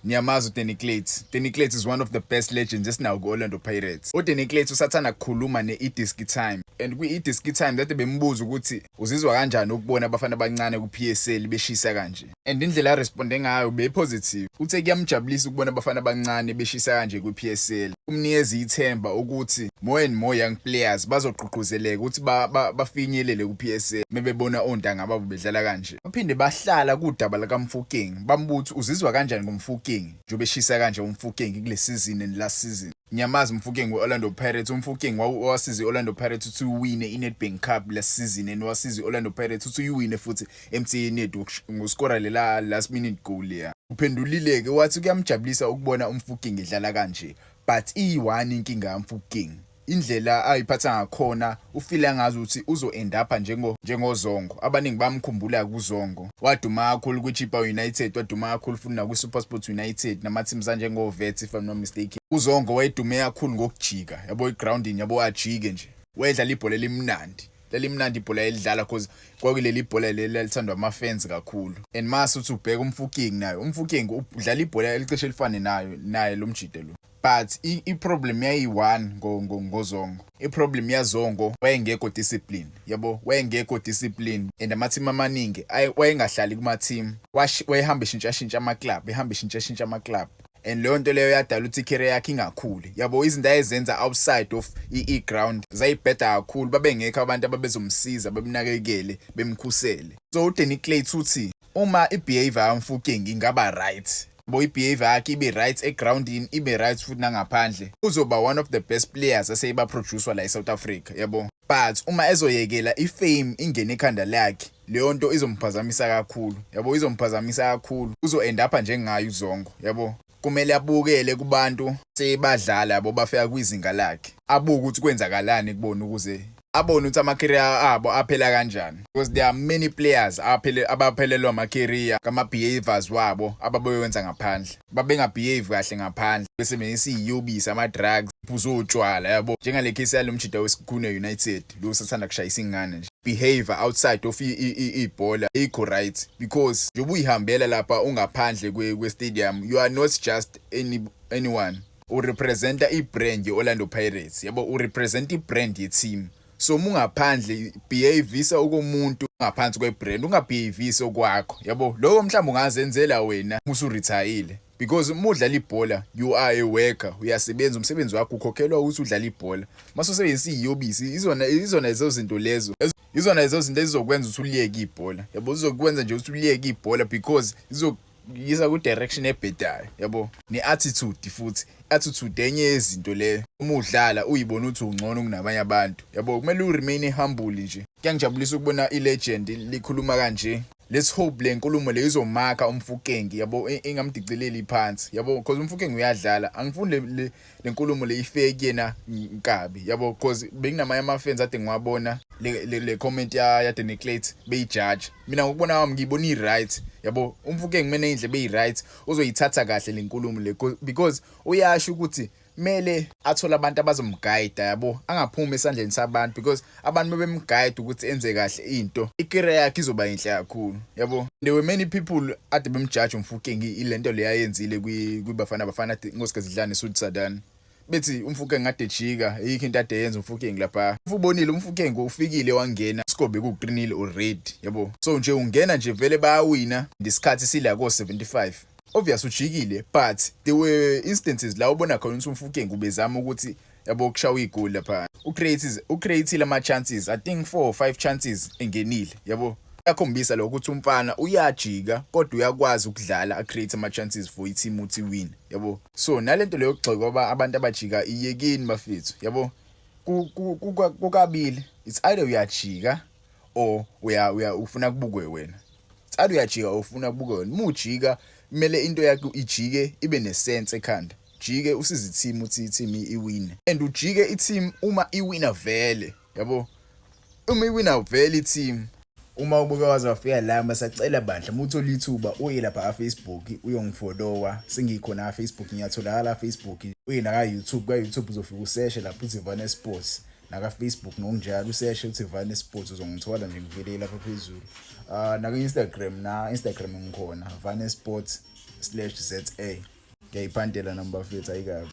Nyamazo Danny Clates. Danny Clates is one of the best legends esinawo ku-Orlando Pirates. UDanny Clates usathanda kukhuluma ne-iDiski Time. And kwi-iDiski Time kade bembuza ukuthi uzizwa kanjani ukubona abafana abancane ku-PSL beshisa kanje. And indlela aresponde ngayo beyipositive. Uthe kuyamjabulisa ukubona abafana abancane beshisa kanje ku-PSL. Umnikeza ithemba ukuthi more and more young players bazogqugquzeleka ukuthi bafinyelele ku-PSL mebebona ontanga babo bedlala kanje. Baphinde bahlala kudaba lakaMfokeng. Bambuthi uzizwa kanjani ngomfokeng njobe shisa kanje umfokeng kule season and last season. Nyamazi Mfokeng we-Orlando Pirates. Umfokeng wasiza i-Orlando Pirates ukuthi uwine i-Nedbank Cup last season and wasiza i-Orlando Pirates ukuthi uyiwine futhi MTN Network ngoskora lela last minute goal ya. Uphendulile-ke wathi kuyamjabulisa ukubona umfokeng edlala kanje but iyi-one inkinga kaMfokeng. Indlela ayiphatha ngakhona ufila ngazi ukuthi uzo-end up njengozongo. Abaningi bamkhumbula kuzongo. Waduma kakhulu kwiChippa United, waduma kakhulu futhi nakwi-SuperSport United nama-teams anjengo-Wits if I'm not mistaken. Uzongo wayedume kakhulu ngokujika, yabo i-groundini, yabo ajike nje. Wayedlala ibhola elimnandi. Lalimnandi ibhola elidlala cause kwakuleli ibhola lelithandwa ama-fans kakhulu. And mase uthi ubheka umfokeng nayo. Umfokeng udlala ibhola elicishe elifane naye lo mjide lo. But i-problem yayi-one ngozongo. I-problem yazongo wayengekho discipline. Yabo wayengekho discipline and ama-team amaningi wayengahlali kuma-team. Wayehamba eshintsha ama-club, eshintsha ama-club. And leyo nto leyo yadala ukuthi i-career yakhe ingakhuli. Yabo izinto ayezenza outside of i-ground zayibheda kakhulu. Babengekho abantu ababezomsiza, bemnakekele, bemkhusele. So uDanny Clates uthi uma i-behavior kaMfokeng ingaba right, i-behavior yakhe ibe right egroundini, ibe right futhi nangaphandle, uzoba one of the best players aseyiba-producer la eSouth Africa, yabo. But uma ezoyekela i-fame ingene ekhanda lakhe, leyo nto izomphazamisa kakhulu, yabo, izomphazamisa kakhulu. Uzo-end up njengayo uzongo, yabo. Kumele abukele kubantu sebadlala yabo bafika kwizinga lakhe. Abuke ukuthi kwenzakalani kubona ukuze abone ukuthi ama-career abo aphela kanjani. Because there are many players abaphelelwa ama-career kama-behaviors wabo ababewenza ngaphandle. Babengabehave kahle ngaphandle. Besebenzisa iy'yobisi, ama-drugs, iphuza utshwala, yabo. Njengale case yalo mjida weSikhune United, lo sathanda kushayisa ingane nje. Behavior outside of ibhola ikho right because njobe uyihambela lapha ungaphandle kwe-stadium, you are not just anyone. Urepresenta i-brand ye-Orlando Pirates, yabo, urepresenta i-brand ye-team. So mungaphandle behavisa ukomuntu ngaphansi kwebrand, ungabehavisa okwakho, yabo. Lokho mhlawumbe ungazenzela wena usuretire because umudlala ibhola you are a worker, uyasebenza, umsebenzi wakho ukhokhelwa ukuthi udlala ibhola. Mase usebenzisa iyobisi, izona lezo zinto lezo. Izona lezo zinto ezizokwenza ukuthi uliyeke ibhola, yabo. Zizokwenza nje ukuthi uliyeke ibhola because izokuyisa ku direction ebhedayo, yabo. Ne-attitude futhi. Attitude enye yezinto le. Uma udlala uyibona ukuthi ungcono kunabanye abantu, yabo. Kumele uremain humble nje. Kuyangijabulisa ukubona i-legend likhuluma kanje. Let's hope le nkulumo le izomakha umfokeng, yabo, ingamdicileli phansi, yabo, because umfokeng uyadlala. Angifuni le nkulumo le ifake yena nkabi, yabo, because bekunamanye ama-fans ade ngiwabona le comment ya Danny Clates beyijudge. Mina ngokubona kwami ngiyibona i-right, yabo. Umfokeng kumele indle beyi-right uzoyithatha kahle le nkulumo le because uyasho ukuthi mele athola abantu abazomguide, yabo, angaphumi esandleni sabantu because abantu bebemguide ukuthi enze kahle into, i-career yakhe izoba yinhle kakhulu, yabo. There were many people ade bemjudge umfokeng ilento le ayenzile kwibafana ngosikhathi Dlane Sudi Sadan. Bethi umfokeng ade jika, yikho into ade yenza umfokeng lapha. Ubonile umfokeng ufikile wangena, scope ku-3-0 already, yabo. So nje ungena nje vele bayawina ngesikhathi sila ko-75. Obvious ujikile, but there were instances la ubona khona ukuthi umfokeng ubezama ukuthi, yabo, kushawa igoli lapha. Ucreateile ama-chances, I think 4 or 5 chances engenile, yabo. Yakhombisa lokho ukuthi umfana uyajika kodwa uyakwazi ukudlala, acreate ama-chances for i-team ukuthi win, yabo. So nalento leyo kugxeka kwaba abantu abajika iyekini bafethu, yabo. Kukabili, it's either uyajika or ufuna kubukwe wena. It's either uyajika or ufuna kubukwe wena. Mujika kumele into yakho ijike ibe nesense ekhanda. Jike usize i-team ukuthi i-team iwine. And ujike i-team uma iwina vele, yabo. Uma iwina vele i-team, uma ubuke waze wafika la masacela bandla muthola ithuba uye lapha ka-Facebook uyongifollowa. Sengikhona ka-Facebook, ngiyatholakala ka-Facebook. Uye naka-YouTube, ka-YouTube uzofika useshe lapho uthi Vane Sports. Naka-Facebook ngokunjalo useshe uthi Vane Sports uzongithola nje ngivele lapha phezulu. Naka-Instagram, Instagram ngikhona Vane Sports /ZA ngiyayiphandela nambafethu ayikabi.